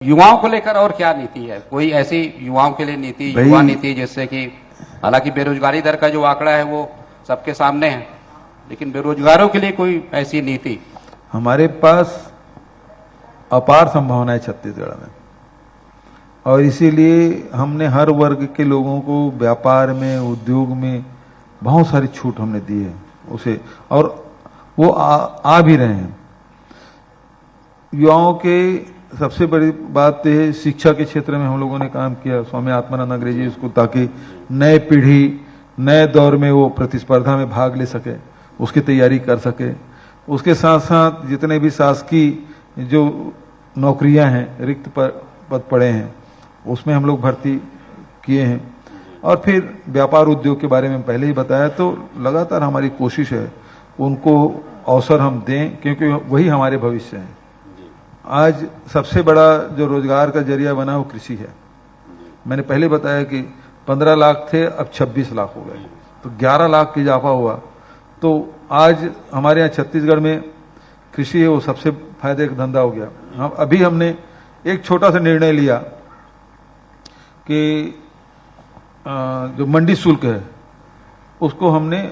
युवाओं को लेकर और क्या नीति है? कोई ऐसी युवाओं के लिए नीति, युवा नीति, जिससे कि हालांकि बेरोजगारी दर का जो आंकड़ा है वो सबके सामने है, लेकिन बेरोजगारों के लिए कोई ऐसी नीति? हमारे पास अपार संभावना है छत्तीसगढ़ में, और इसीलिए हमने हर वर्ग के लोगों को व्यापार में, उद्योग में बहुत सारी छूट हमने दी है उसे, और वो आ भी रहे हैं। युवाओं के सबसे बड़ी बात तो है, शिक्षा के क्षेत्र में हम लोगों ने काम किया, स्वामी आत्मानंद अंग्रेजी स्कूल, ताकि नए पीढ़ी नए दौर में वो प्रतिस्पर्धा में भाग ले सके, उसकी तैयारी कर सके। उसके साथ साथ जितने भी शासकीय जो नौकरियां हैं, रिक्त पद पड़े हैं, उसमें हम लोग भर्ती किए हैं। और फिर व्यापार उद्योग के बारे में पहले ही बताया, तो लगातार हमारी कोशिश है उनको अवसर हम दें, क्योंकि वही हमारे भविष्य हैं। आज सबसे बड़ा जो रोजगार का जरिया बना वो कृषि है। मैंने पहले बताया कि 15 लाख थे, अब 26 लाख हो गए, तो 11 लाख की इजाफा हुआ। तो आज हमारे यहाँ छत्तीसगढ़ में कृषि है वो सबसे फायदे का धंधा हो गया। अभी हमने एक छोटा सा निर्णय लिया कि जो मंडी शुल्क है उसको हमने,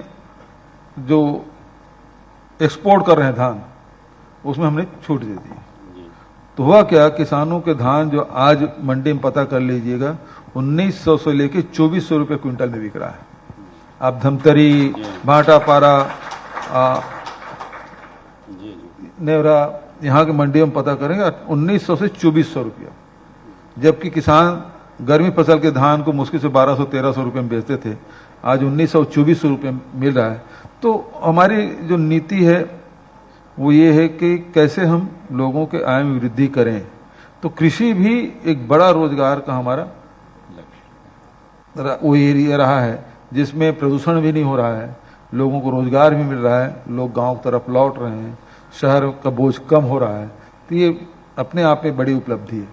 जो एक्सपोर्ट कर रहे हैं धान, उसमें हमने छूट दे दी। तो हुआ क्या, किसानों के धान जो आज मंडी में पता कर लीजिएगा 1900 से लेके 2400 रुपये क्विंटल में बिक रहा है। आप धमतरी, भाटापारा, नेवरा, यहाँ के मंडी में पता करेंगे 1900 से 2400 रुपया, जबकि किसान गर्मी फसल के धान को मुश्किल से 1200-1300 रुपये में बेचते थे, आज 1900-2400 रुपये मिल रहा है। तो हमारी जो नीति है वो ये है कि कैसे हम लोगों के आय में वृद्धि करें। तो कृषि भी एक बड़ा रोजगार का हमारा वो एरिया रहा है, जिसमें प्रदूषण भी नहीं हो रहा है, लोगों को रोजगार भी मिल रहा है, लोग गांव की तरफ लौट रहे हैं, शहर का बोझ कम हो रहा है। तो ये अपने आप में बड़ी उपलब्धि है।